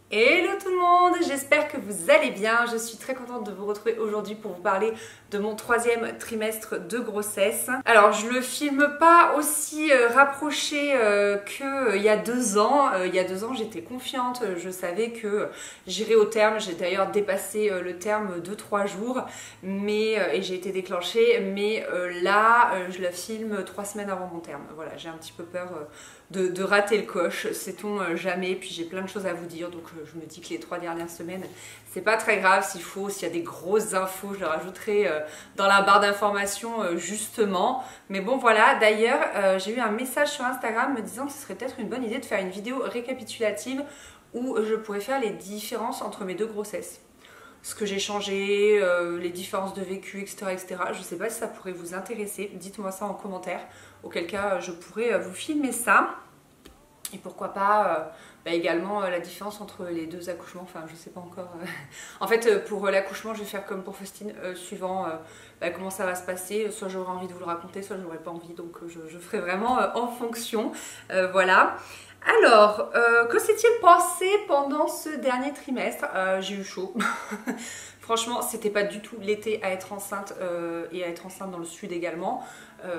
Hello tout le monde, j'espère que vous allez bien. Je suis très contente de vous retrouver aujourd'hui pour vous parler de mon troisième trimestre de grossesse. Alors je le filme pas aussi rapproché qu'il y a 2 ans. Il y a 2 ans j'étais confiante, je savais que j'irais au terme. J'ai d'ailleurs dépassé le terme de 3 jours et j'ai été déclenchée. Mais là je la filme 3 semaines avant mon terme. Voilà, j'ai un petit peu peur de rater le coche, sait-on jamais. Puis j'ai plein de choses à vous dire, donc je me dis que les 3 dernières semaines, c'est pas très grave. S'il y a des grosses infos, je les rajouterai dans la barre d'informations justement. Mais bon voilà, d'ailleurs j'ai eu un message sur Instagram me disant que ce serait peut-être une bonne idée de faire une vidéo récapitulative où je pourrais faire les différences entre mes 2 grossesses. Ce que j'ai changé, les différences de vécu, etc., etc. Je sais pas si ça pourrait vous intéresser, dites-moi ça en commentaire, auquel cas je pourrais vous filmer ça. Et pourquoi pas également la différence entre les 2 accouchements, enfin je sais pas encore. En fait pour l'accouchement je vais faire comme pour Faustine, suivant comment ça va se passer, soit j'aurai envie de vous le raconter, soit j'aurai pas envie, donc je ferai vraiment en fonction, voilà. Alors, que s'est-il passé pendant ce dernier trimestre? J'ai eu chaud. Franchement, c'était pas du tout l'été à être enceinte et à être enceinte dans le sud également.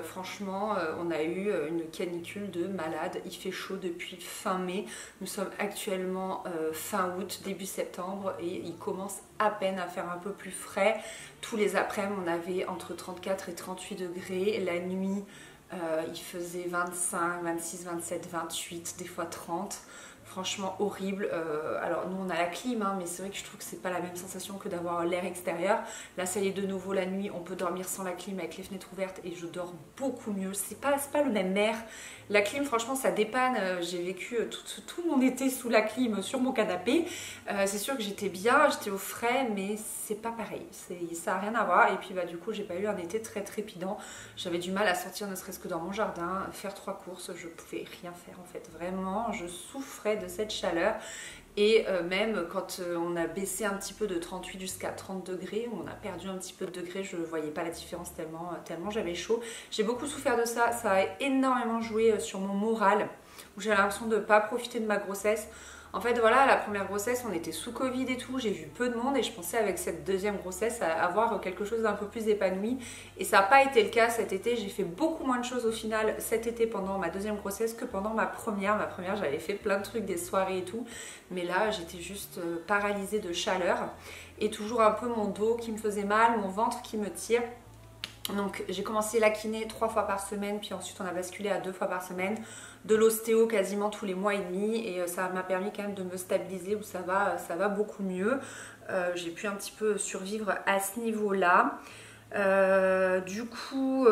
Franchement, on a eu une canicule de malade. Il fait chaud depuis fin mai. Nous sommes actuellement fin août, début septembre et il commence à peine à faire un peu plus frais. Tous les après-midi, on avait entre 34 et 38 degrés. La nuit, il faisait 25, 26, 27, 28, des fois 30. Franchement horrible. Alors nous on a la clim, hein, mais c'est vrai que je trouve que c'est pas la même sensation que d'avoir l'air extérieur. Là ça y est, de nouveau la nuit, on peut dormir sans la clim avec les fenêtres ouvertes et je dors beaucoup mieux. C'est pas le même air. La clim franchement ça dépanne. J'ai vécu tout mon été sous la clim sur mon canapé. C'est sûr que j'étais bien, j'étais au frais, mais c'est pas pareil. Ça a rien à voir. Et puis du coup j'ai pas eu un été très trépidant. J'avais du mal à sortir ne serait-ce que dans mon jardin, faire 3 courses, je pouvais rien faire en fait. Vraiment, je souffrais de cette chaleur. Et même quand on a baissé un petit peu de 38 jusqu'à 30 degrés, on a perdu un petit peu de degrés, je ne voyais pas la différence tellement j'avais chaud. J'ai beaucoup souffert de ça, ça a énormément joué sur mon moral, où j'ai l'impression de ne pas profiter de ma grossesse. En fait voilà, la première grossesse on était sous Covid et tout, j'ai vu peu de monde et je pensais avec cette deuxième grossesse à avoir quelque chose d'un peu plus épanoui et ça n'a pas été le cas cet été. J'ai fait beaucoup moins de choses au final cet été pendant ma deuxième grossesse que pendant ma première. Ma première j'avais fait plein de trucs, des soirées et tout, mais là j'étais juste paralysée de chaleur et toujours un peu mon dos qui me faisait mal, mon ventre qui me tire. Donc j'ai commencé la kiné 3 fois par semaine, puis ensuite on a basculé à 2 fois par semaine, de l'ostéo quasiment tous les mois et demi et ça m'a permis quand même de me stabiliser où ça va beaucoup mieux. J'ai pu un petit peu survivre à ce niveau-là. Du coup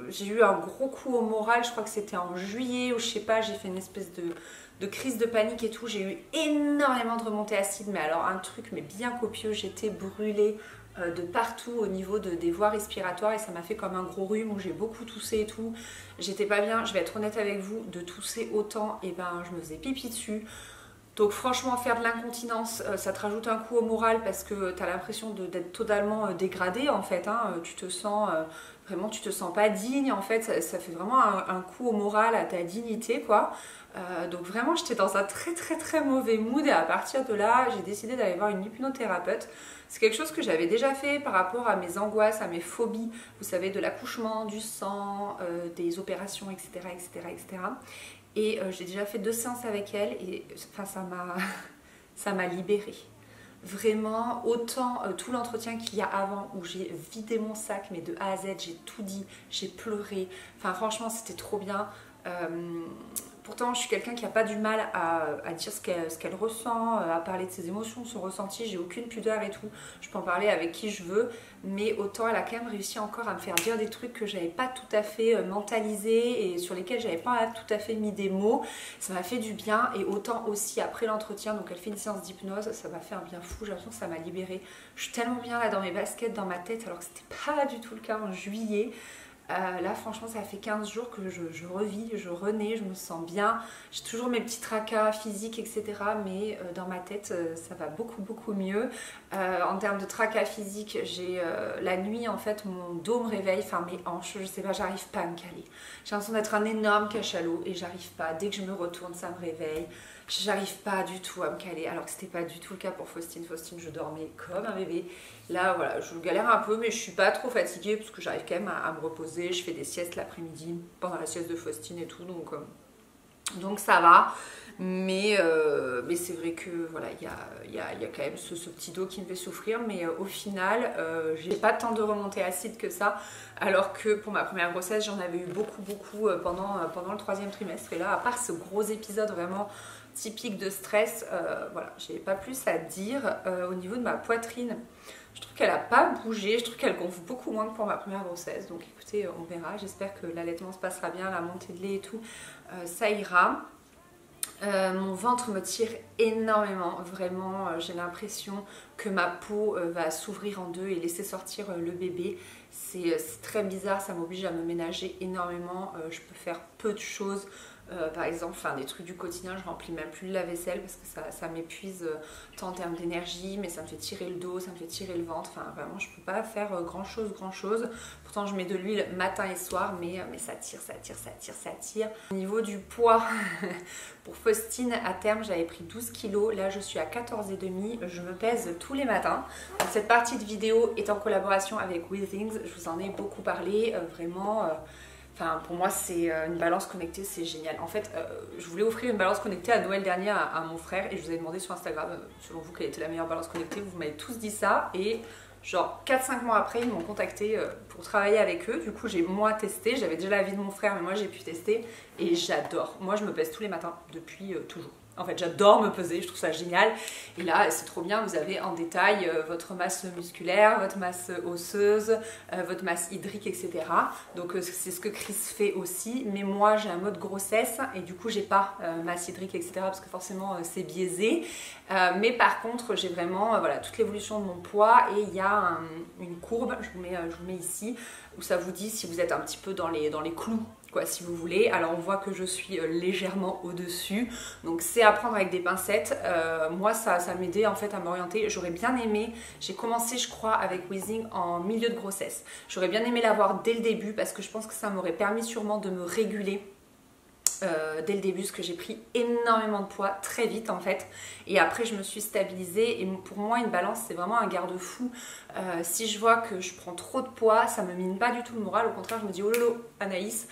j'ai eu un gros coup au moral, je crois que c'était en juillet ou je sais pas, j'ai fait une espèce de crise de panique et tout. J'ai eu énormément de remontées acides, mais alors un truc mais bien copieux, j'étais brûlée de partout au niveau des voies respiratoires et ça m'a fait comme un gros rhume où j'ai beaucoup toussé et tout. J'étais pas bien, je vais être honnête avec vous, de tousser autant, et je me faisais pipi dessus. Donc franchement faire de l'incontinence ça te rajoute un coup au moral parce que tu as l'impression d'être totalement dégradé en fait, hein. Tu te sens vraiment, tu te sens pas digne en fait, ça fait vraiment un coup au moral, à ta dignité quoi. Donc vraiment j'étais dans un très mauvais mood et à partir de là j'ai décidé d'aller voir une hypnothérapeute. C'est quelque chose que j'avais déjà fait par rapport à mes angoisses, à mes phobies, vous savez, de l'accouchement, du sang, des opérations, etc. Et j'ai déjà fait 2 séances avec elle et enfin, ça m'a libérée. Vraiment, autant tout l'entretien qu'il y a avant où j'ai vidé mon sac, mais de A à Z, j'ai tout dit, j'ai pleuré. Enfin franchement, c'était trop bien. Pourtant, je suis quelqu'un qui n'a pas du mal à dire ce qu'elle ressent, à parler de ses émotions, son ressenti. J'ai aucune pudeur et tout. Je peux en parler avec qui je veux. Mais autant, elle a quand même réussi encore à me faire dire des trucs que j'avais pas tout à fait mentalisés et sur lesquels j'avais pas tout à fait mis des mots. Ça m'a fait du bien. Et autant aussi après l'entretien, donc elle fait une séance d'hypnose, ça m'a fait un bien fou. J'ai l'impression que ça m'a libérée. Je suis tellement bien là dans mes baskets, dans ma tête, alors que c'était pas du tout le cas en juillet. Là franchement ça fait 15 jours que je revis, je renais, je me sens bien. J'ai toujours mes petits tracas physiques etc. Mais dans ma tête ça va beaucoup mieux. En termes de tracas physiques, j'ai la nuit en fait mon dos me réveille, enfin mes hanches, je sais pas, j'arrive pas à me caler. J'ai l'impression d'être un énorme cachalot et j'arrive pas. Dès que je me retourne ça me réveille. j'arrive pas du tout à me caler, alors que c'était pas du tout le cas pour Faustine. Faustine, je dormais comme un bébé. Là, voilà, je galère un peu, mais je suis pas trop fatiguée parce que j'arrive quand même à me reposer. Je fais des siestes l'après-midi, pendant la sieste de Faustine et tout, donc ça va. Mais c'est vrai que voilà, il y a quand même ce petit dos qui me fait souffrir, mais au final, j'ai pas tant de remontées acides que ça, alors que pour ma première grossesse, j'en avais eu beaucoup pendant le 3e trimestre. Et là, à part ce gros épisode vraiment typique de stress, voilà, j'ai pas plus à dire. Au niveau de ma poitrine, je trouve qu'elle a pas bougé, je trouve qu'elle gonfle beaucoup moins que pour ma première grossesse. Donc écoutez, on verra. J'espère que l'allaitement se passera bien, la montée de lait et tout, ça ira. Mon ventre me tire énormément, vraiment. J'ai l'impression que ma peau va s'ouvrir en deux et laisser sortir le bébé. C'est très bizarre, ça m'oblige à me ménager énormément. Je peux faire peu de choses. Par exemple, faire des trucs du quotidien, je remplis même plus le lave-vaisselle parce que ça m'épuise tant en termes d'énergie, mais ça me fait tirer le dos, ça me fait tirer le ventre. Enfin, vraiment, je peux pas faire grand chose. Pourtant, je mets de l'huile matin et soir, mais ça tire. Au niveau du poids, pour Faustine, à terme, j'avais pris 12 kilos. Là, je suis à 14,5. Je me pèse tous les matins. Donc, cette partie de vidéo est en collaboration avec Withings. Je vous en ai beaucoup parlé, vraiment. Enfin, pour moi, c'est une balance connectée, c'est génial. En fait, je voulais offrir une balance connectée à Noël dernier à mon frère et je vous ai demandé sur Instagram, selon vous, quelle était la meilleure balance connectée. Vous m'avez tous dit ça et genre 4-5 mois après, ils m'ont contacté pour travailler avec eux. Du coup, j'ai moi testé. J'avais déjà l'avis de mon frère, mais moi, j'ai pu tester et j'adore. Moi, je me pèse tous les matins depuis toujours. En fait, j'adore me peser, je trouve ça génial. Et là, c'est trop bien, vous avez en détail votre masse musculaire, votre masse osseuse, votre masse hydrique, etc. Donc, c'est ce que Chris fait aussi. Mais moi, j'ai un mode grossesse et du coup, j'ai pas masse hydrique, etc. Parce que forcément, c'est biaisé. Mais par contre, j'ai vraiment voilà, toute l'évolution de mon poids. Et il y a une courbe, je vous mets ici, où ça vous dit si vous êtes un petit peu dans les clous, quoi, si vous voulez. Alors on voit que je suis légèrement au-dessus, donc c'est à prendre avec des pincettes. Moi ça m'aidait en fait à m'orienter. J'aurais bien aimé, j'ai commencé je crois avec Withings en milieu de grossesse. J'aurais bien aimé l'avoir dès le début parce que je pense que ça m'aurait permis sûrement de me réguler dès le début, parce que j'ai pris énormément de poids très vite en fait, et après je me suis stabilisée. Et pour moi une balance c'est vraiment un garde-fou. Si je vois que je prends trop de poids, ça me mine pas du tout le moral, au contraire je me dis oh lolo Anaïs,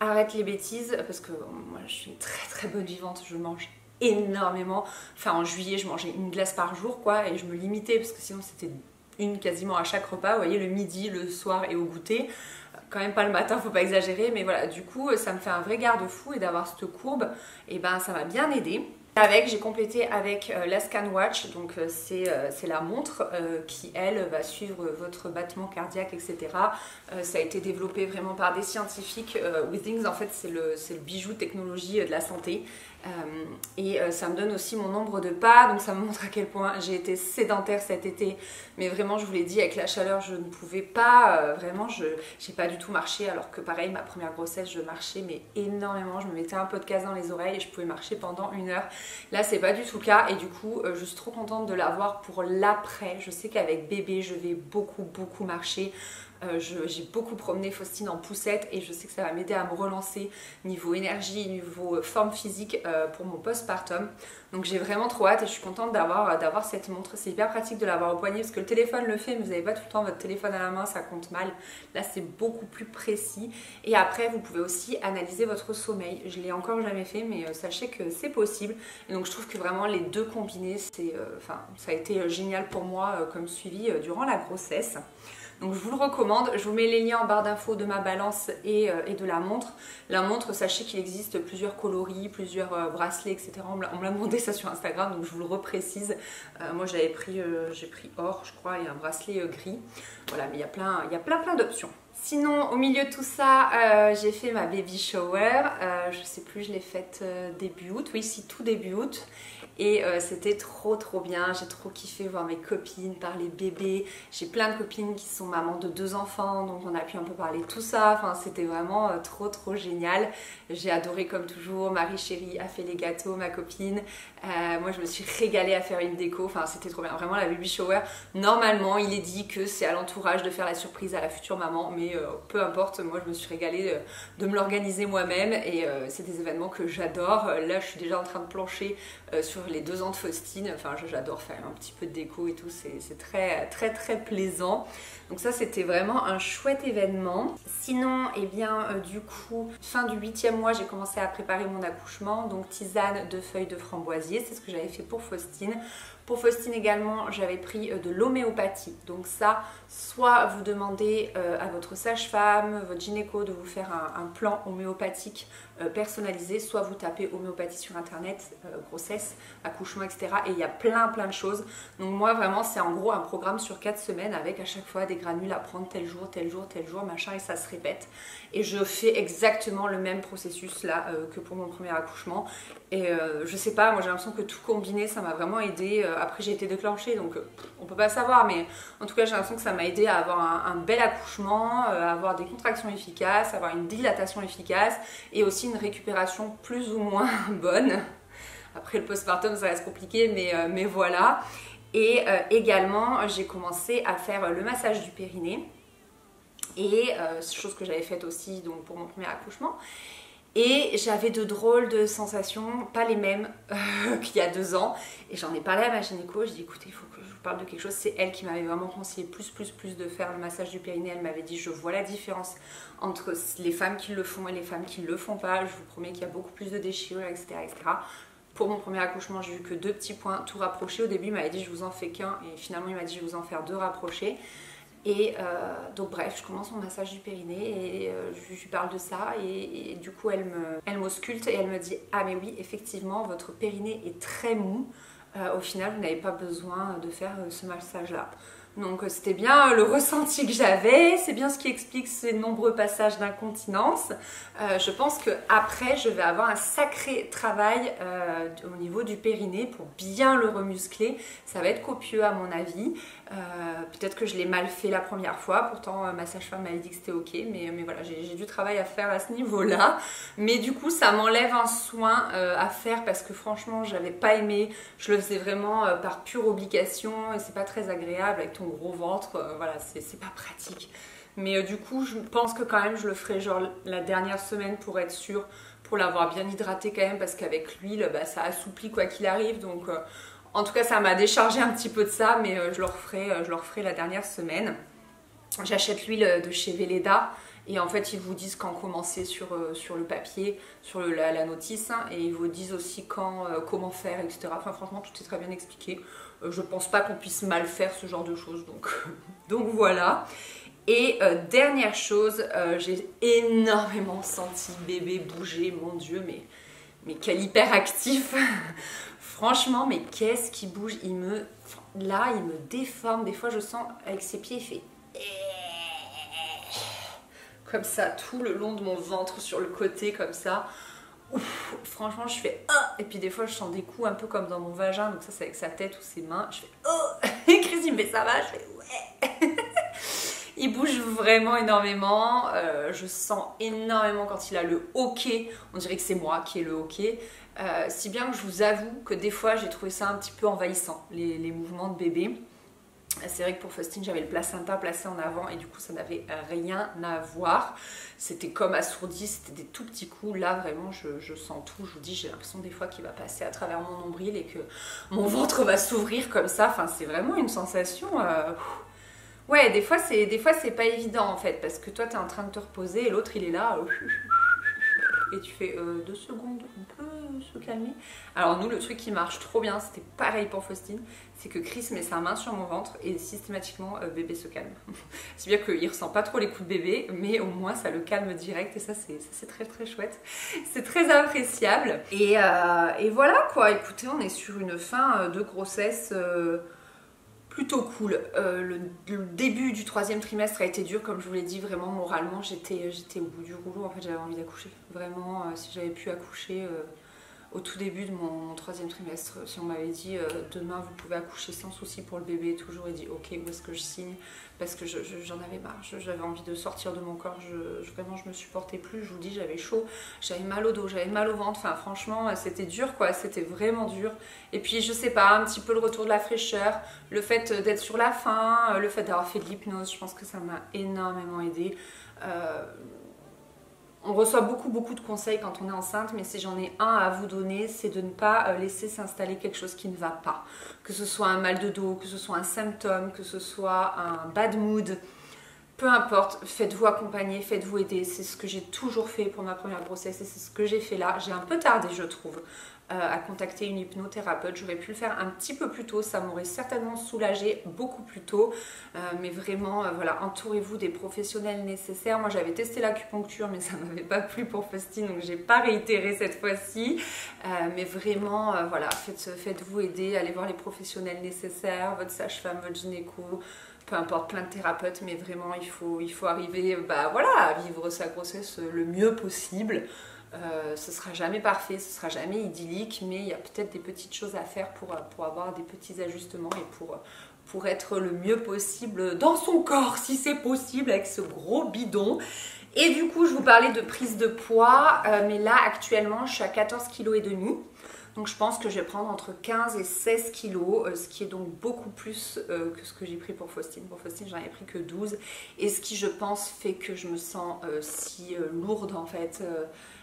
arrête les bêtises, parce que moi je suis une très bonne vivante, je mange énormément. Enfin en juillet je mangeais une glace par jour quoi, et je me limitais parce que sinon c'était une quasiment à chaque repas, vous voyez, le midi, le soir et au goûter. Quand même pas le matin, faut pas exagérer, mais voilà, du coup ça me fait un vrai garde-fou, et d'avoir cette courbe, et ben ça m'a bien aidé. J'ai complété avec la ScanWatch, donc c'est la montre qui elle va suivre votre battement cardiaque, etc. Ça a été développé vraiment par des scientifiques. Withings en fait c'est le bijou technologie de la santé. Ça me donne aussi mon nombre de pas, donc ça me montre à quel point j'ai été sédentaire cet été, mais vraiment je vous l'ai dit, avec la chaleur je ne pouvais pas, vraiment j'ai pas du tout marché, alors que pareil ma première grossesse je marchais mais énormément, je me mettais un podcast dans les oreilles et je pouvais marcher pendant 1 heure. Là c'est pas du tout le cas, et du coup je suis trop contente de l'avoir pour l'après. Je sais qu'avec bébé je vais beaucoup marcher. J'ai beaucoup promené Faustine en poussette et je sais que ça va m'aider à me relancer niveau énergie, niveau forme physique pour mon postpartum. Donc j'ai vraiment trop hâte et je suis contente d'avoir cette montre. C'est hyper pratique de l'avoir au poignet parce que le téléphone le fait, mais vous n'avez pas tout le temps votre téléphone à la main, ça compte mal. Là c'est beaucoup plus précis. Et après vous pouvez aussi analyser votre sommeil. Je l'ai encore jamais fait, mais sachez que c'est possible. Et donc je trouve que vraiment les deux combinés, ça a été génial pour moi comme suivi durant la grossesse. Donc je vous le recommande, je vous mets les liens en barre d'infos de ma balance et de la montre. La montre, sachez qu'il existe plusieurs coloris, plusieurs bracelets, etc. On me l'a demandé ça sur Instagram, donc je vous le reprécise. Moi j'ai pris or, je crois, et un bracelet gris. Voilà, mais il y a plein d'options. Sinon, au milieu de tout ça, j'ai fait ma baby shower. Je sais plus, je l'ai faite début août. Oui, si, tout début août. et c'était trop bien. J'ai trop kiffé voir mes copines parler bébé. J'ai plein de copines qui sont mamans de 2 enfants, donc on a pu un peu parler de tout ça. Enfin, c'était vraiment trop génial. J'ai adoré comme toujours. Marie chérie a fait les gâteaux, ma copine. Moi je me suis régalée à faire une déco. Enfin, c'était trop bien. Vraiment, la baby shower, normalement il est dit que c'est à l'entourage de faire la surprise à la future maman, mais peu importe, moi je me suis régalée de me l'organiser moi-même, et c'est des événements que j'adore. Là je suis déjà en train de plancher sur les 2 ans de Faustine. Enfin, j'adore faire un petit peu de déco et tout, c'est très plaisant. Donc ça, c'était vraiment un chouette événement. Sinon, eh bien, du coup, fin du 8e mois, j'ai commencé à préparer mon accouchement. Donc tisane de feuilles de framboisier, c'est ce que j'avais fait pour Faustine. Pour Faustine également, j'avais pris de l'homéopathie. Donc ça, soit vous demandez à votre sage-femme, votre gynéco de vous faire un plan homéopathique personnalisé, soit vous tapez homéopathie sur internet, grossesse, accouchement, etc. Et il y a plein de choses. Donc moi vraiment, c'est en gros un programme sur 4 semaines avec à chaque fois des granules à prendre tel jour, machin, et ça se répète. Et je fais exactement le même processus là que pour mon premier accouchement. Et je sais pas, moi j'ai l'impression que tout combiné, ça m'a vraiment aidé. Après j'ai été déclenchée, donc on peut pas savoir, mais en tout cas j'ai l'impression que ça m'a aidé à avoir un bel accouchement, à avoir des contractions efficaces, avoir une dilatation efficace, et aussi une récupération plus ou moins bonne. Après le postpartum ça reste compliqué, mais voilà. Et également j'ai commencé à faire le massage du périnée, et chose que j'avais faite aussi donc pour mon premier accouchement. Et j'avais de drôles de sensations, pas les mêmes qu'il y a 2 ans. Et j'en ai parlé à ma gynéco, je dis écoutez, il faut que je vous parle de quelque chose. C'est elle qui m'avait vraiment conseillé plus de faire le massage du périnée. Elle m'avait dit je vois la différence entre les femmes qui le font et les femmes qui ne le font pas. Je vous promets qu'il y a beaucoup plus de déchirures, etc. Pour mon premier accouchement, j'ai eu que 2 petits points tout rapprochés. Au début, il m'avait dit je vous en fais qu'un, et finalement il m'a dit je vais vous en faire 2 rapprochés. Et donc bref, je commence mon massage du périnée, et je lui parle de ça, et du coup elle m'ausculte et elle me dit ah mais oui, effectivement votre périnée est très mou, au final vous n'avez pas besoin de faire ce massage là. Donc c'était bien le ressenti que j'avais, c'est bien ce qui explique ces nombreux passages d'incontinence. Je pense qu'après je vais avoir un sacré travail au niveau du périnée pour bien le remuscler. Ça va être copieux à mon avis. Peut-être que je l'ai mal fait la première fois, pourtant ma sage-femme m'avait dit que c'était ok, mais voilà, j'ai du travail à faire à ce niveau-là. Mais du coup ça m'enlève un soin à faire, parce que franchement j'avais pas aimé, je le faisais vraiment par pure obligation, et c'est pas très agréable avec ton gros ventre, voilà, c'est pas pratique. Mais du coup je pense que quand même je le ferai genre la dernière semaine pour être sûre, pour l'avoir bien hydraté quand même, parce qu'avec l'huile bah, ça assouplit quoi qu'il arrive. Donc en tout cas ça m'a déchargé un petit peu de ça, mais je le referai la dernière semaine. J'achète l'huile de chez Velleda, et en fait ils vous disent quand commencer sur le papier, sur la notice, hein, et ils vous disent aussi quand, comment faire, etc. Enfin franchement tout est très bien expliqué. Je pense pas qu'on puisse mal faire ce genre de choses, donc voilà. Et dernière chose, j'ai énormément senti bébé bouger, mon Dieu, mais quel hyperactif. Franchement, mais qu'est-ce qui bouge, là il me déforme, des fois je sens avec ses pieds, il fait comme ça tout le long de mon ventre, sur le côté comme ça. Ouf, franchement je fais et puis des fois je sens des coups un peu comme dans mon vagin, donc ça c'est avec sa tête ou ses mains. Je fais et Chris il me fait ça va, je fais ouais. Il bouge vraiment énormément, je sens énormément quand il a le hoquet, on dirait que c'est moi qui ai le hoquet, si bien que je vous avoue que des fois j'ai trouvé ça un petit peu envahissant, les mouvements de bébé. C'est vrai que pour Faustine j'avais le placenta placé en avant, et du coup ça n'avait rien à voir, c'était comme assourdi, c'était des tout petits coups. Là vraiment je sens tout, je vous dis, j'ai l'impression des fois qu'il va passer à travers mon nombril et que mon ventre va s'ouvrir comme ça. Enfin c'est vraiment une sensation ouais, des fois c'est pas évident en fait, parce que toi t'es en train de te reposer et l'autre il est là et tu fais 2 secondes, on peut se calmer. Alors nous le truc qui marche trop bien, c'était pareil pour Faustine, c'est que Chris met sa main sur mon ventre et systématiquement bébé se calme. C'est bien qu'il ressent pas trop les coups de bébé, mais au moins ça le calme direct, et ça c'est très chouette, c'est très appréciable. Et voilà quoi, écoutez, on est sur une fin de grossesse plutôt cool. Le début du 3e trimestre a été dur, comme je vous l'ai dit, vraiment moralement j'étais au bout du rouleau, en fait j'avais envie d'accoucher. Vraiment, si j'avais pu accoucher au tout début de mon troisième trimestre. Si on m'avait dit demain vous pouvez accoucher sans souci pour le bébé, toujours dit ok, où est-ce que je signe, parce que j'en avais marre, j'avais envie de sortir de mon corps, vraiment je me supportais plus, je vous dis j'avais chaud, j'avais mal au dos, j'avais mal au ventre, enfin franchement c'était dur quoi, c'était vraiment dur. Et puis je sais pas, un petit peu le retour de la fraîcheur, le fait d'être sur la faim, le fait d'avoir fait de l'hypnose, je pense que ça m'a énormément aidé. On reçoit beaucoup de conseils quand on est enceinte, mais si j'en ai un à vous donner, c'est de ne pas laisser s'installer quelque chose qui ne va pas. Que ce soit un mal de dos, que ce soit un symptôme, que ce soit un bad mood, peu importe, faites-vous accompagner, faites-vous aider. C'est ce que j'ai toujours fait pour ma première grossesse et c'est ce que j'ai fait là. J'ai un peu tardé, je trouve, à contacter une hypnothérapeute. J'aurais pu le faire un petit peu plus tôt, ça m'aurait certainement soulagé beaucoup plus tôt. Mais vraiment, voilà, entourez-vous des professionnels nécessaires. Moi, j'avais testé l'acupuncture, mais ça m'avait pas plu pour Faustine, donc j'ai pas réitéré cette fois-ci. Mais vraiment, voilà, faites-vous aider, allez voir les professionnels nécessaires, votre sage-femme, votre gynéco, peu importe, plein de thérapeutes, mais vraiment, il faut arriver, voilà, à vivre sa grossesse le mieux possible. Ce sera jamais parfait, ce sera jamais idyllique, mais il y a peut-être des petites choses à faire pour avoir des petits ajustements et pour être le mieux possible dans son corps, si c'est possible, avec ce gros bidon. Et du coup, je vous parlais de prise de poids, mais là, actuellement, je suis à 14,5 kg. Donc je pense que je vais prendre entre 15 et 16 kg, ce qui est donc beaucoup plus que ce que j'ai pris pour Faustine. Pour Faustine, j'en ai pris que 12. Et ce qui, je pense, fait que je me sens si lourde en fait.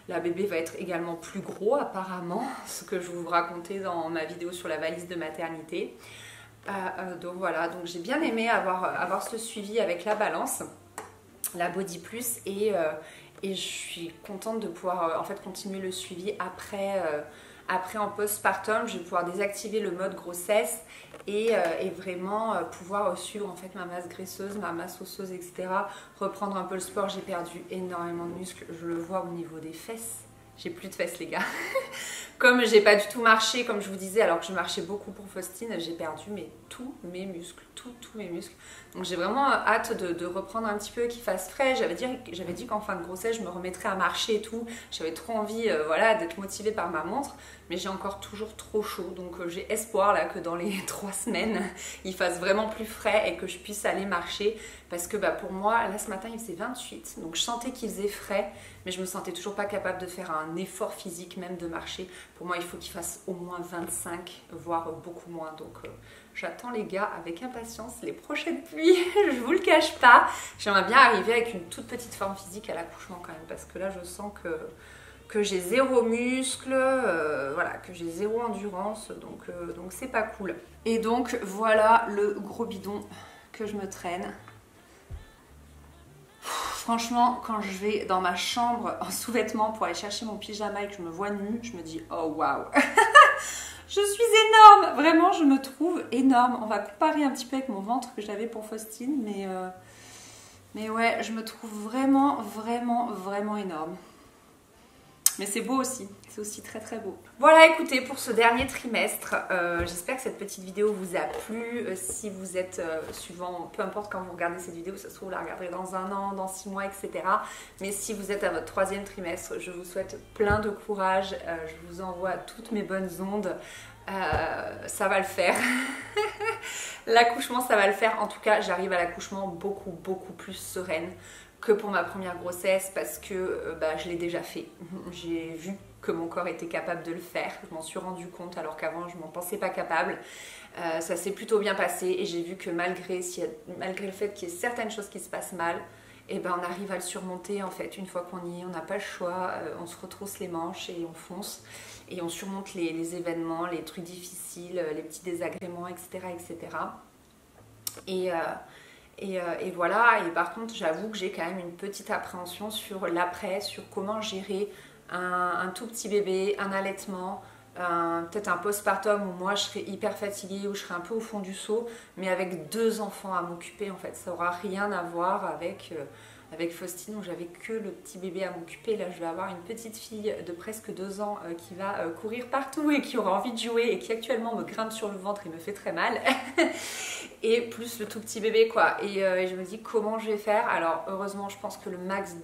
La bébé va être également plus gros apparemment, ce que je vous racontais dans ma vidéo sur la valise de maternité. Donc voilà, donc j'ai bien aimé avoir ce suivi avec la balance, la Body Plus, et je suis contente de pouvoir en fait continuer le suivi après en postpartum. Je vais pouvoir désactiver le mode grossesse et vraiment pouvoir suivre en fait ma masse graisseuse, ma masse osseuse, etc. Reprendre un peu le sport. J'ai perdu énormément de muscles, je le vois au niveau des fesses. J'ai plus de fesses les gars. Comme j'ai pas du tout marché, comme je vous disais, alors que je marchais beaucoup pour Faustine, j'ai perdu tous mes muscles, tous mes muscles. Donc j'ai vraiment hâte de reprendre un petit peu, qu'il fasse frais. J'avais dit qu'en fin de grossesse, je me remettrais à marcher et tout. J'avais trop envie voilà, d'être motivée par ma montre, mais j'ai encore toujours trop chaud. Donc j'ai espoir là que dans les 3 semaines, il fasse vraiment plus frais et que je puisse aller marcher. Parce que pour moi, là ce matin, il faisait 28. Donc je sentais qu'il faisait frais, mais je me sentais toujours pas capable de faire un effort physique, même de marcher. Pour moi, il faut qu'il fasse au moins 25, voire beaucoup moins. Donc j'attends les gars avec impatience les prochaines pluies, je vous le cache pas. J'aimerais bien arriver avec une toute petite forme physique à l'accouchement quand même, parce que là je sens que j'ai zéro muscle, voilà, que j'ai zéro endurance, donc c'est pas cool. Et donc voilà le gros bidon que je me traîne. Franchement, quand je vais dans ma chambre en sous-vêtements pour aller chercher mon pyjama et que je me vois nue, je me dis oh waouh. Je suis énorme, vraiment je me trouve énorme. On va comparer un petit peu avec mon ventre que j'avais pour Faustine, mais ouais, je me trouve vraiment énorme. Mais c'est beau aussi, c'est aussi très beau. Voilà, écoutez, pour ce dernier trimestre, j'espère que cette petite vidéo vous a plu. Si vous êtes suivant, peu importe quand vous regardez cette vidéo, ça se trouve vous la regarderez dans 1 an, dans 6 mois, etc. Mais si vous êtes à votre 3e trimestre, je vous souhaite plein de courage. Je vous envoie toutes mes bonnes ondes. Ça va le faire. L'accouchement, ça va le faire. En tout cas, j'arrive à l'accouchement beaucoup plus sereine que pour ma première grossesse, parce que je l'ai déjà fait. J'ai vu que mon corps était capable de le faire. Je m'en suis rendu compte alors qu'avant je m'en pensais pas capable. Ça s'est plutôt bien passé et j'ai vu que malgré le fait qu'il y ait certaines choses qui se passent mal, on arrive à le surmonter en fait. Une fois qu'on y est, on n'a pas le choix, on se retrousse les manches et on fonce. Et on surmonte les événements, les trucs difficiles, les petits désagréments, etc. Et voilà. Et par contre, j'avoue que j'ai quand même une petite appréhension sur l'après, sur comment gérer un tout petit bébé, un allaitement, peut-être un postpartum où moi je serais hyper fatiguée, où je serais un peu au fond du seau, mais avec 2 enfants à m'occuper en fait. Ça n'aura rien à voir avec Faustine où j'avais que le petit bébé à m'occuper. Là je vais avoir une petite fille de presque 2 ans qui va courir partout et qui aura envie de jouer et qui actuellement me grimpe sur le ventre et me fait très mal. Et plus le tout petit bébé quoi. Et je me dis comment je vais faire. Alors heureusement je pense que le max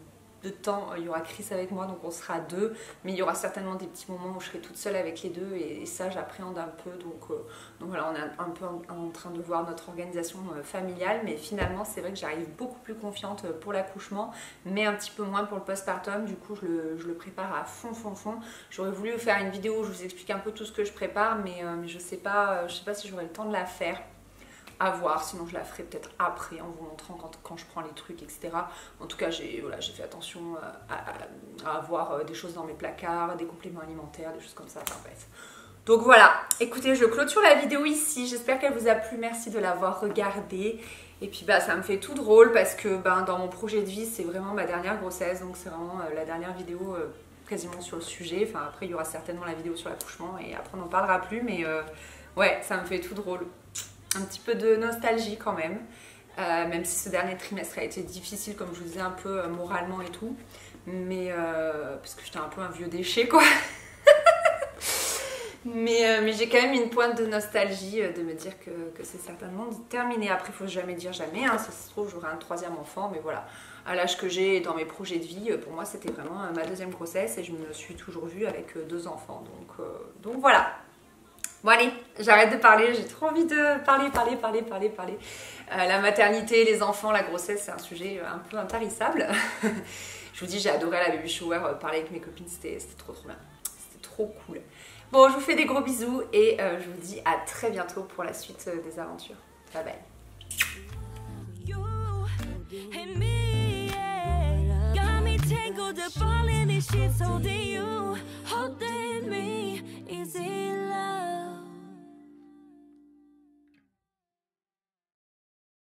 de temps, il y aura Chris avec moi, donc on sera deux, mais il y aura certainement des petits moments où je serai toute seule avec les deux, et ça j'appréhende un peu, donc voilà, on est un peu en train de voir notre organisation familiale, mais finalement c'est vrai que j'arrive beaucoup plus confiante pour l'accouchement, mais un petit peu moins pour le postpartum. Du coup je le prépare à fond. J'aurais voulu faire une vidéo où je vous explique un peu tout ce que je prépare, mais je sais pas si j'aurai le temps de la faire. À voir, sinon je la ferai peut-être après en vous montrant quand je prends les trucs, etc. En tout cas, j'ai fait attention à avoir des choses dans mes placards, des compléments alimentaires, des choses comme ça, enfin bref. Donc voilà, écoutez, je clôture la vidéo ici, j'espère qu'elle vous a plu, merci de l'avoir regardée. Et puis bah ça me fait tout drôle parce que dans mon projet de vie, c'est vraiment ma dernière grossesse, donc c'est vraiment la dernière vidéo quasiment sur le sujet. Enfin après, il y aura certainement la vidéo sur l'accouchement et après on n'en parlera plus, mais ouais, ça me fait tout drôle. Un petit peu de nostalgie quand même, même si ce dernier trimestre a été difficile, comme je vous disais, un peu moralement et tout, mais parce que j'étais un peu un vieux déchet quoi. mais j'ai quand même une pointe de nostalgie de me dire que c'est certainement terminé. Après, il faut jamais dire jamais, hein. Ça se trouve j'aurai un troisième enfant, mais voilà, à l'âge que j'ai dans mes projets de vie, pour moi c'était vraiment ma deuxième grossesse et je me suis toujours vue avec 2 enfants, donc voilà. Bon allez, j'arrête de parler, j'ai trop envie de parler. La maternité, les enfants, la grossesse, c'est un sujet un peu intarissable. Je vous dis, j'ai adoré la baby shower, parler avec mes copines, c'était trop bien. C'était trop cool. Bon, je vous fais des gros bisous et je vous dis à très bientôt pour la suite des aventures. Bye bye. Tangled up all in these sheets, holding you, holding me, easy love.